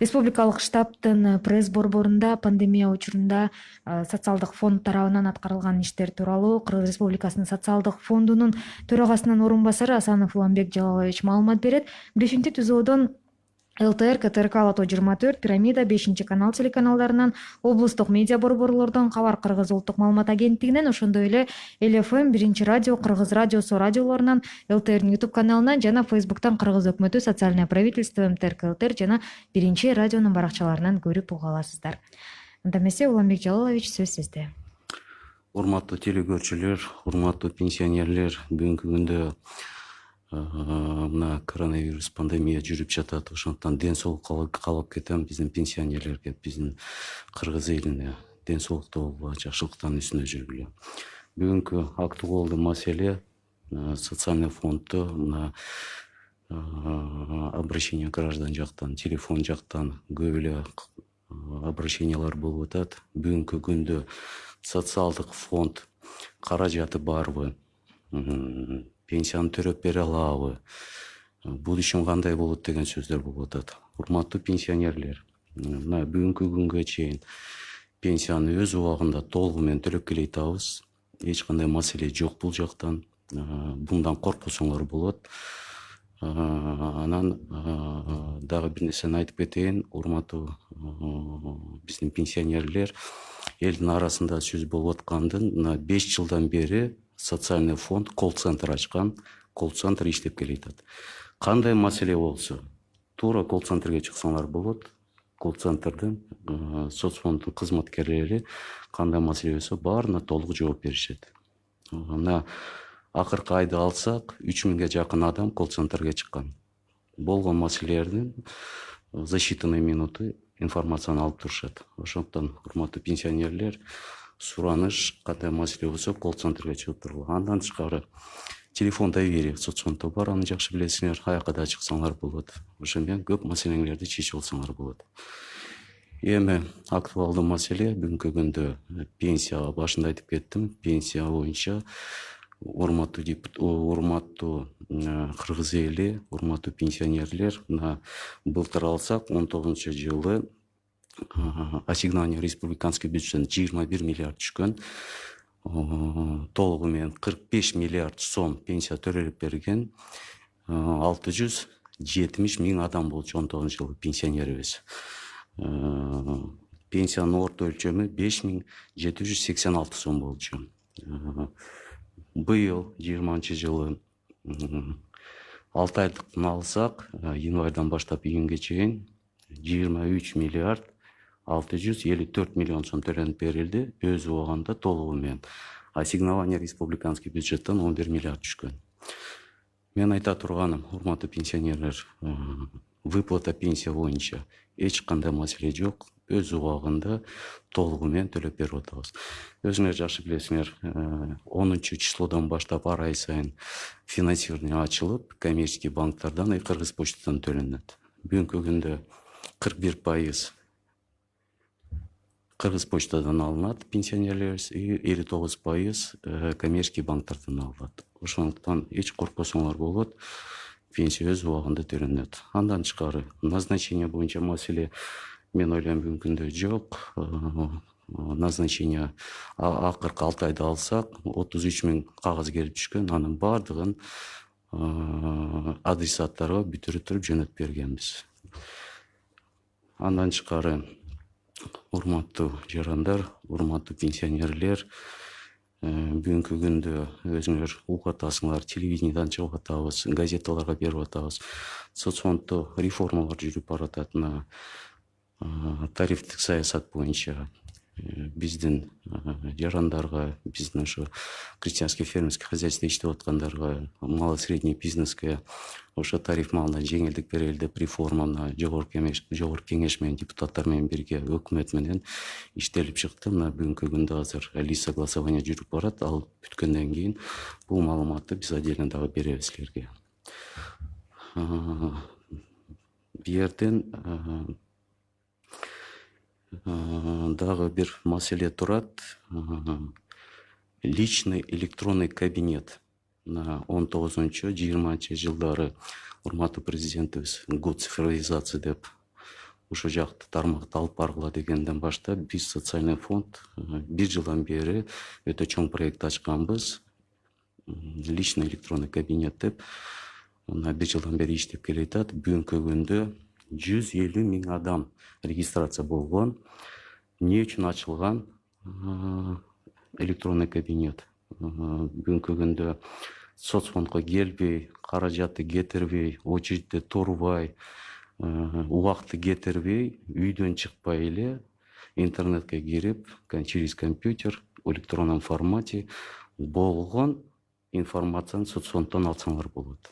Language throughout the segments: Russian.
Республикалык штабтын пресс борборунда пандемия учурунда социалдык фонд тарабынан аткарылган иштер тууралуу Кыргыз Республикасынын социалдык фондунун төрагасынын орун басары Асанов Уламбек Жалалович маалымат берет. Брифингди түзүүдөн ЛТР, КТРК, Лото 24, Пирамида, 5 канал телеканалдарынан, облустук медиа борборлордон, Кабар Кыргыз улуттук маалымат агенттигинен, ошондой эле ЛФМ, 1-радио, Кыргыз радиосу радиолорунан, ЛТРдин YouTube каналынан жана Facebooктан Кыргыз өкмөтү, социальное правительство, МТРК ЛТР жана 1-радионун баракчаларынан көрүп уга аласыздар. Анда эмесе Уламбек Жалалович, сөз сизде. Урматтуу телекөрүүчүлөр, урматтуу пенсионерлер, бүгүнкү күндө мына коронавирус пандемия жүрүп жатат. Ошондуктан ден соолук каалап кетем биздин пенсионерлерге, биздин кыргыз элине ден соолуктуу болгула, жакшылыктан үстүнө жүргүлө. Бүгүнкү актуалдуу маселе социальный фондду мына обращение граждан жактан, телефон жактан көп эле обращениялар болуп атат. Бүгүнкү күндө социалдык фонд каражаты барбы? Пенсияны төрөп бере алабы? Будущем кандай болот деген сөздөр болуп атат. Урматтуу пенсионерлер, мына бүгүнкү күнгө чейин пенсияны өз убагында толугу менен төлөп келе атабыз. Эч кандай маселе жок бул жактан. Bundan коркпосоңор болот. Анан дагы бир нерсени айтып кетейин, урматтуу биздин пенсионерлер, элдин арасында сөз болуп аткандын 5 жылдан бери социальный фонд колл-центр ачкан, колл-центр иштеп келе атат. Кандай маселе болсо, туура колл-центрге чыксаңар болот. Колл-центрдин соцфонддун кызматкерлери кандай маселе болсо баарына толук жооп беришет. Мына акыркы айды алсак, 3000ге жакын адам колл-центрге чыккан. Болгон маселелердин за считанные минуты информацияны алып турушат. Ошондуктан, урматтуу пенсионерлер, сураныш кандай маселе болсо колл-центрге чыгып тургула. Андан тышкары телефон доверия соцфонддо бар, аны жакшы билесиңер, аяка да чыксаңар болот. Ошо менен көп маселеңерди чечип алсаңар болот. Эми актуалдуу маселе бүгүнкү күндө пенсия, башында айтып кеттим, пенсия боюнча урматтуу кыргыз эли, урматтуу пенсионерлер, мына былтыр алсак 19-жылы ассигнование республиканский бюджеттен 21 миллиард түшкөн. Толугу менен 45 миллиард сом пенсия төлөп берген 670 миң адам болчу 19-жылы пенсионерибиз. Пенсиянын орто өлчөмү 5786 сом болчу. Быйыл 20-жылы 6 айлыктан алсак, январдан баштап июнга чейин 23 миллиард 654 миллион сом төлөнүп берилди. Өз убагында толугу менен ассигнование республиканский бюджеттен 11 миллиард түшкөн. Мен айта турганым, урматтуу пенсионерлер, выплата пенсия боюнча эч кандай маселе жок. Өз убагында толугу менен төлөп берип атабыз. Өзүңөр жакшы билесиңер, 10-числодон баштап ар ай сайын финансирование ачылып, коммерческий банктардан и Кыргыз почтадан төлөнөт. Бүгүнкү күндө 41% Кыргыз почтадан алынат пенсионерлерибиз, и 59% коммерческий банктардан алынат. Ошондуктан эч коркпосоңор болот, пенсия өз убагында төлөнөт. Андан тышкары назначение боюнча маселе, мен ойлойм, бүгүнкү күндө жок. Назначение акыркы 6 айда алсак, 33 миң кагаз келип түшкөн, анын бардыгын адресаттарга бүтүрүп жөнөтүп бергенбиз. Андан тышкары, урматтуу жарандар, урматтуу пенсионерлер, бүгүнкү күндө өзүңөр угуп атасыңар, телевидениедан чыгып атабыз, газеталарга берип атабыз. Соцфонддо реформалар жүрүп баратат. Тарифтик саясат боюнча биздин жарандарга, биздин ошо крестьянский фермерский хозяйство иштеп аткандарга, мало средний бизнеске ошо тариф маалында жеңилдик берели деп реформаны жогорку кеңеш менен депутаттар менен бирге өкмөт менен иштелип чыкты. Мына бүгүнкү күндө азыр лист согласования жүрүп барат. Ал бүткөндөн кийин бул маалыматты биз отдельно дагы беребиз силерге. Бу жерден дагы бир маселе турат. Личный электронный кабинет. 19-20 жылдары урматтуу президентибиз год цифровизации деп ошол жакты тармакты алып баргыла дегенден баштап биз социальный фонд 1 жылдан бери өтө чоң проект ачканбыз. Личный электронный кабинет деп. Мына 1 жылдан бери иштеп келе жатат. Бүгүнкү күндө 150 000 адам регистрация болгон. Эмне үчүн ачылган электронный кабинет? Бүгүнкү күндө соцфондго келбей, каражатты кетирбей, очередьте турбай, убакытты кетирбей, үйдөн чыкпай эле интернетке кирип, через компьютер в электронном формате болгон информацияны соцфонддон алсаңар болот.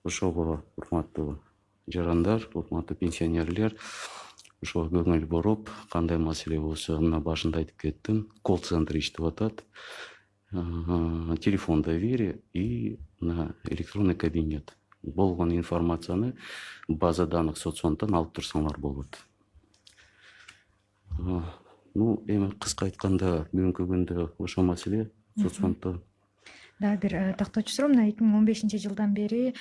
Ошого урматтуу жарандар, урматтуу пенсионерлер, ошого көңүл буруп, кандай маселе болсо, мына башында айтып кеттим, колл-центр иштеп атат. Телефон доверия и на электронный кабинет. Болгон информацияны база данных соцфонддон алып турсаңар болот. Эми кыска айтканда бүгүнкү күндө ошол маселе соцфонддо. Дагы бир тактоочу суроо, мына 2015-жылдан бери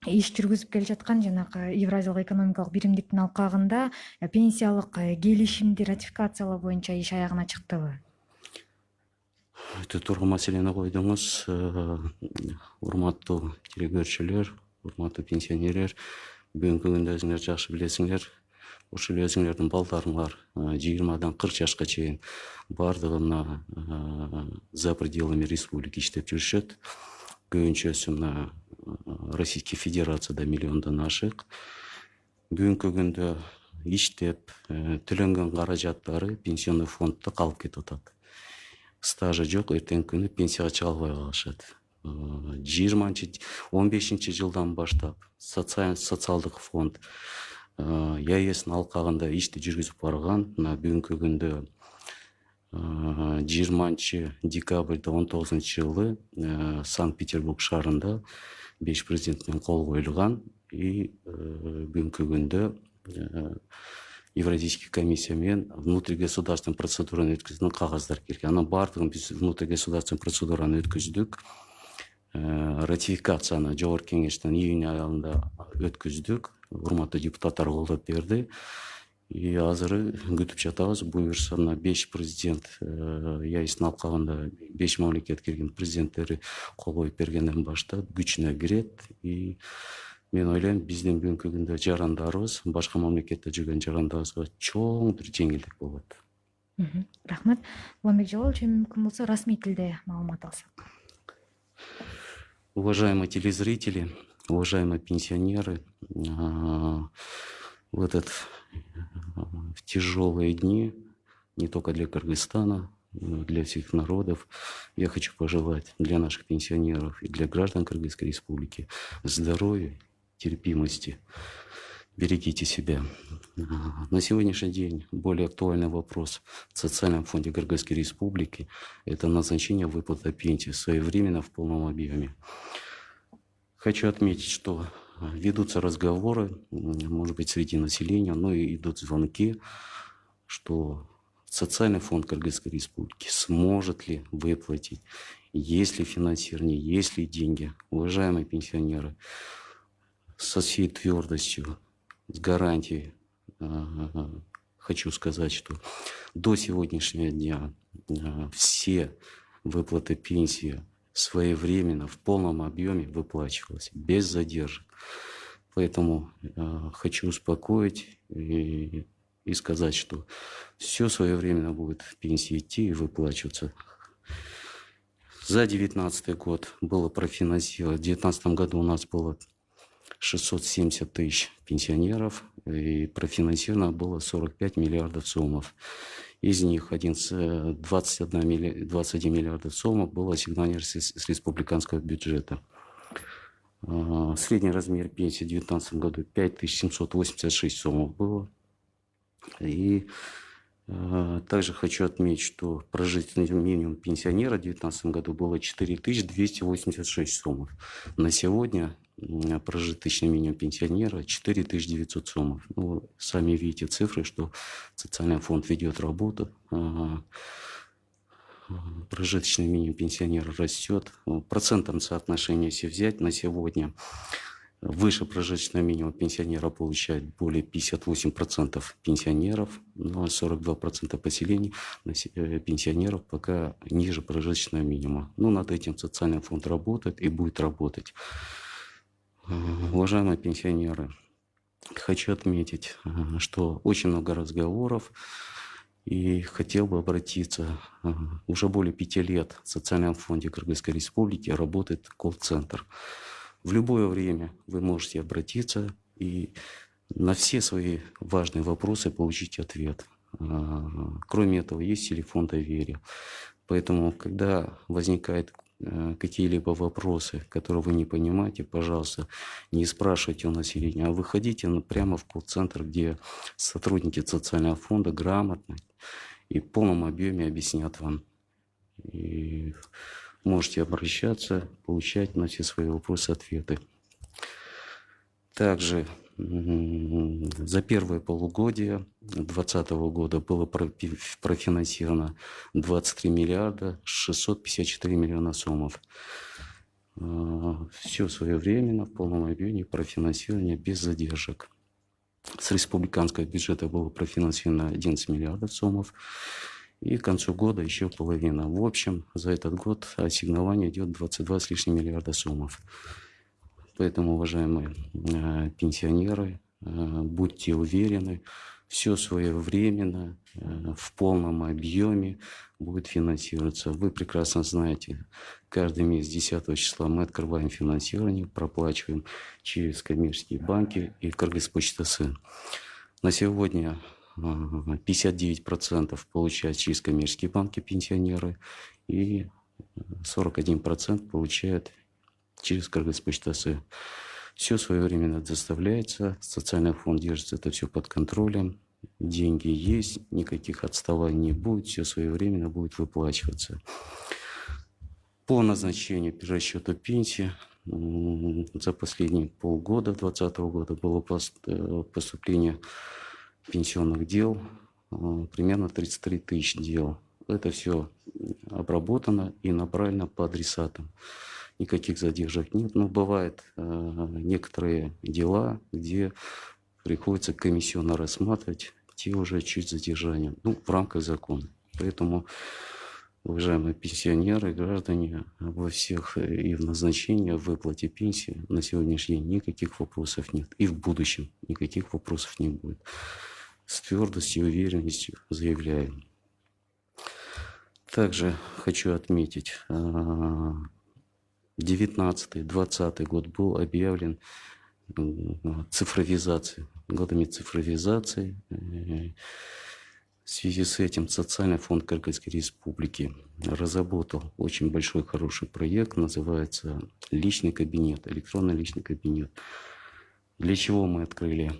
иш жүргүзүп келе жаткан жанагы Евразиялык экономикалык биримдиктин алкагында пенсиялык келишимди ратификациялоо боюнча иш аягына чыктыбы? Өтө тургун маселени койдуңуз. Урматтуу телекөрүүчүлөр, урматтуу пенсионерлер, бүгүнкү күндө өзүңөр жакшы билесиңер, ушул өзүңөрдүн балдарыңар 20-дан 40 жашка чейин бардыгы мына за пределами республики иштеп жүрүшөт. Көбүнчөсү мына Российской Федерацияда миллиондон ашык. Бүгүнкү күндө иштеп төлөнгөн каражаттары пенсионный фонддо калып кетип атат. Стажы жок, эртеңки күнү пенсияга чыга албай калышат. 15-жылдан баштап социалдык фонд ЯЭСтин алкагында ишти жүргүзүп барган. Мына бүгүнкү күндө 20 декабрда 19-жылы Санкт-Петербург шаарында 5 президент менен кол коюлган. И бүгүнкү күндө Евразийский комиссия менен внутригосударственный процедураны өткөзгөн кагаздар келген. Анан бардыгын биз внутригосударственный процедураны өткөздүк. Ратификацияны жогорку кеңештен июнь айында өткөздүк. Урматтуу депутаттар колдоп берди. И азыр күтүп жатабыз. Буюрса мына 5 президент ЯЭСтин алкагында 5 мамлекет кирген президенттери кол коюп бергенден баштап күчүнө кирет. И мен ойлойм, биздин бүгүнкү күндө жарандарыбыз, башка мамлекетте жүргөн жарандарыбызга чоң бир жеңилдик болот. Рахмат. Уланбек Жалалович, мүмкүн болсо расмий тилде маалымат алсак. Уважаемые телезрители, уважаемые пенсионеры, в тяжелые дни, не только для Кыргызстана, но и для всех народов, я хочу пожелать для наших пенсионеров и для граждан Кыргызской Республики здоровья, терпимости. Берегите себя. На сегодняшний день более актуальный вопрос в Социальном фонде Кыргызской Республики – это назначение выплаты пенсии своевременно в полном объеме. Хочу отметить, что ведутся разговоры, может быть, среди населения, но и идут звонки, что Социальный фонд Кыргызской Республики сможет ли выплатить, есть ли финансирование, есть ли деньги. Уважаемые пенсионеры, со всей твердостью, с гарантией хочу сказать, что до сегодняшнего дня все выплаты пенсии своевременно, в полном объеме выплачивалось, без задержек. Поэтому хочу успокоить и сказать, что все своевременно будет в пенсии идти и выплачиваться. За 2019 год было профинансировано, в 2019 году у нас было 670 тысяч пенсионеров, и профинансировано было 45 миллиардов сомов. Из них 21 миллиардов сомов было ассигновано с республиканского бюджета. Средний размер пенсии в 2019 году 5786 сомов было. И также хочу отметить, что прожиточный минимум пенсионера в 2019 году было 4286 сомов. На сегодня прожиточный минимум пенсионера 4900 сомов. Ну, сами видите цифры, что Социальный фонд ведет работу. Прожиточный минимум пенсионера растет. В процентном соотношении, если взять на сегодня, Выше прожиточного минимума пенсионера получает более 58% пенсионеров, но 42% поселений пенсионеров пока ниже прожиточного минимума. Ну, над этим социальный фонд работает и будет работать. Уважаемые пенсионеры, хочу отметить, что очень много разговоров, и хотел бы обратиться. Уже более 5 лет в Социальном фонде Кыргызской Республики работает колл-центр. В любое время вы можете обратиться и на все свои важные вопросы получить ответ. Кроме этого, есть телефон доверия. Поэтому, когда возникают какие-либо вопросы, которые вы не понимаете, пожалуйста, не спрашивайте у населения, а выходите прямо в колл-центр, где сотрудники социального фонда грамотно и в полном объеме объяснят вам. И можете обращаться, получать на все свои вопросы ответы. Также за первое полугодие 2020 года было профинансировано 23 миллиарда 654 миллиона сомов. Все своевременно, в полном объеме профинансирование без задержек. С республиканского бюджета было профинансировано 11 миллиардов сомов. И к концу года еще половина. В общем, за этот год ассигнование идет 22 с лишним миллиарда сомов. Поэтому, уважаемые пенсионеры, будьте уверены, все своевременно, в полном объеме будет финансироваться. Вы прекрасно знаете, каждый месяц 10 числа мы открываем финансирование, проплачиваем через коммерческие банки и Кыргызпочта-Сын. На сегодня 59% получают через коммерческие банки пенсионеры и 41% получают через Кыргызпочта-Сы. Все своевременно доставляется, социальный фонд держит это все под контролем, деньги есть, никаких отставаний не будет, все своевременно будет выплачиваться. По назначению перерасчета пенсии за последние полгода 2020 года было поступление пенсионных дел, примерно 33 тысячи дел. Это все обработано и направлено по адресатам. Никаких задержек нет, но бывают некоторые дела, где приходится комиссионно рассматривать, те уже чуть задержанием, в рамках закона. Поэтому, уважаемые пенсионеры, граждане, во всех и в назначении, в выплате пенсии на сегодняшний день никаких вопросов нет. И в будущем никаких вопросов не будет. С твердостью и уверенностью заявляем. Также хочу отметить, 19-20 год был объявлен цифровизацией, годами цифровизации. В связи с этим Социальный фонд Кыргызской Республики разработал очень большой, хороший проект, называется «Личный кабинет», электронный личный кабинет. Для чего мы открыли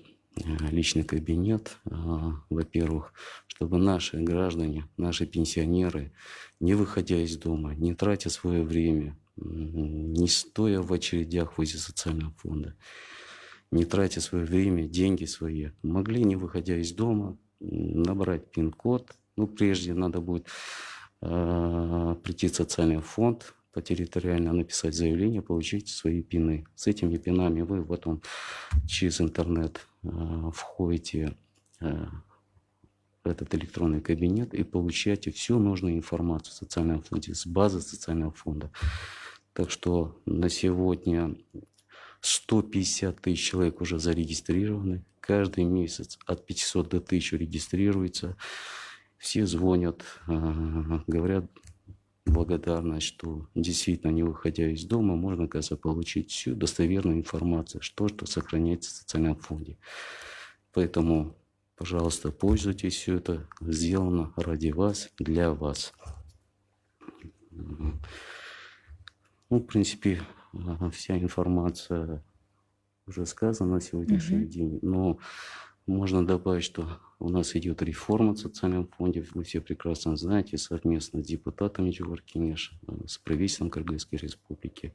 личный кабинет? Во-первых, чтобы наши граждане, наши пенсионеры, не выходя из дома, не тратя свое время, не стоя в очередях возле социального фонда, не тратя свое время, деньги свои, могли, не выходя из дома, набрать пин-код. Прежде надо будет прийти в социальный фонд, потерриториально написать заявление, получить свои пины. С этими пинами вы потом через интернет входите в этот электронный кабинет и получаете всю нужную информацию в социальном фонде, с базы социального фонда. Так что на сегодня 150 тысяч человек уже зарегистрированы. Каждый месяц от 500 до 1000 регистрируется. Все звонят, говорят благодарность, что действительно, не выходя из дома, можно, оказывается, получить всю достоверную информацию, что сохраняется в социальном фонде. Поэтому, пожалуйста, пользуйтесь, все это сделано ради вас, для вас. В принципе, вся информация уже сказана на сегодняшний день, но можно добавить, что у нас идет реформа в социальном фонде, вы все прекрасно знаете, совместно с депутатами Джугар-Кенеш, с правительством Кыргызской Республики,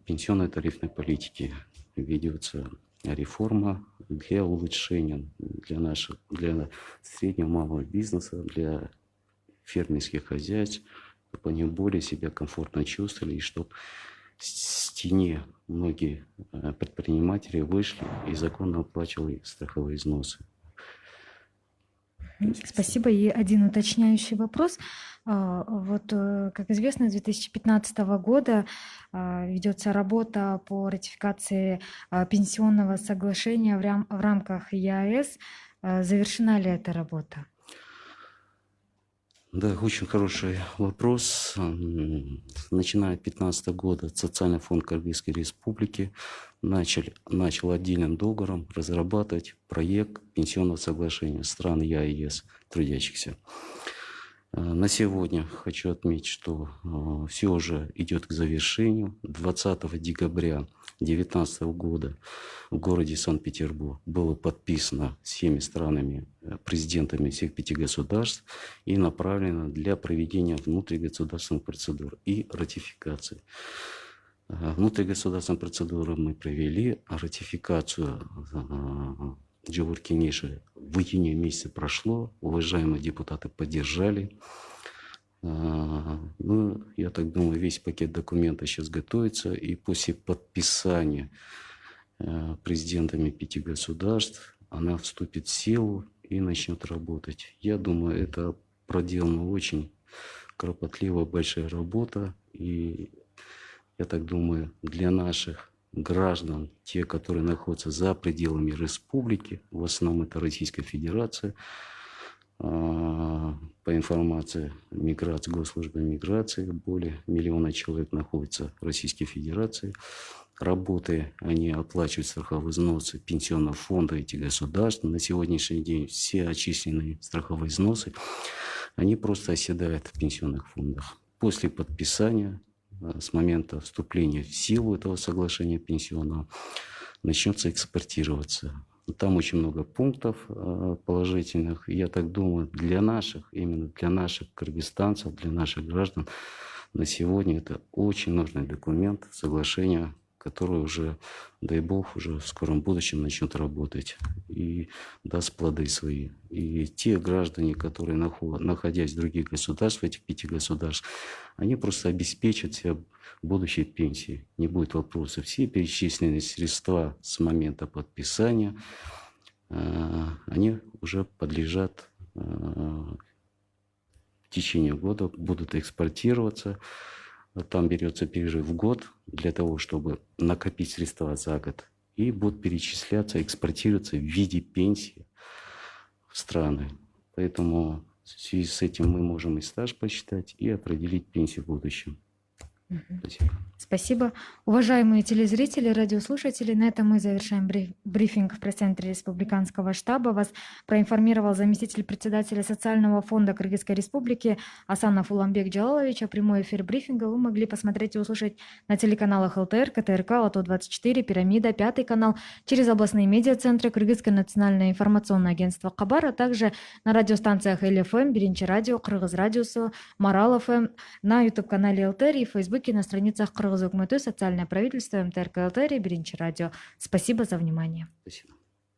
пенсионной тарифной политики ведется реформа для улучшения для среднего малого бизнеса, для фермерских хозяйств, чтобы они более себя комфортно чувствовали, и чтобы стене многие предприниматели вышли и законно оплачивали страховые взносы. Спасибо. И один уточняющий вопрос. Как известно, с 2015 года ведется работа по ратификации пенсионного соглашения в рамках ЕАЭС. Завершена ли эта работа? Да, очень хороший вопрос. Начиная с 2015 года Социальный фонд Кыргызской Республики начал отдельным договором разрабатывать проект пенсионного соглашения стран ЕАЭС трудящихся. На сегодня хочу отметить, что все уже идет к завершению. 20 декабря 2019 года в городе Санкт-Петербург было подписано всеми странами, президентами всех 5 государств и направлено для проведения внутригосударственных процедур и ратификации. Внутригосударственную процедуру мы провели, а ратификацию Джигур Кенеши в июне месяце прошло, уважаемые депутаты поддержали. Я так думаю, весь пакет документов сейчас готовится, и после подписания президентами 5 государств она вступит в силу и начнет работать. Я думаю, это проделана очень кропотливая большая работа, и я так думаю, для наших граждан, те, которые находятся за пределами республики, в основном это Российская Федерация, по информации миграции, госслужбы миграции, более 1 миллиона человек находится в Российской Федерации. Работая, они оплачивают страховые взносы пенсионного фонда этих государств. На сегодняшний день все отчисленные страховые взносы, они просто оседают в пенсионных фондах. После подписания, с момента вступления в силу этого соглашения пенсионного, начнется экспортироваться. Там очень много пунктов положительных. Я так думаю, для наших, именно для наших кыргызстанцев, для наших граждан, на сегодня это очень нужный документ, соглашение, которое уже, дай бог, уже в скором будущем начнет работать и даст плоды свои. И те граждане, которые находясь в других государствах, этих 5 государств, они просто обеспечат себя будущей пенсией. Не будет вопросов. Все перечисленные средства с момента подписания, они уже подлежат в течение года, будут экспортироваться. Там берется перерыв в год для того, чтобы накопить средства за год. И будут перечисляться, экспортироваться в виде пенсии в страны. Поэтому в связи с этим мы можем и стаж посчитать, и определить пенсию в будущем. Спасибо. Спасибо. Уважаемые телезрители, радиослушатели, на этом мы завершаем брифинг в пресс-центре Республиканского штаба. Вас проинформировал заместитель председателя Социального фонда Кыргызской Республики Асанов Уламбек Джалалович. А прямой эфир брифинга вы могли посмотреть и услышать на телеканалах ЛТР, КТРК, Лото-24, Пирамида, 5 канал, через областные медиацентры, Кыргызское национальное информационное агентство Кабар, а также на радиостанциях ЛФМ, Биринчи радио, Кыргыз радиосу, Марал ФМ, на YouTube-канале ЛТР и в Фейсбуке на страницах Кыргыз Өкмөтү, социальное правительство, МТРК ЛТР и Биринчи радио. Спасибо за внимание. Спасибо.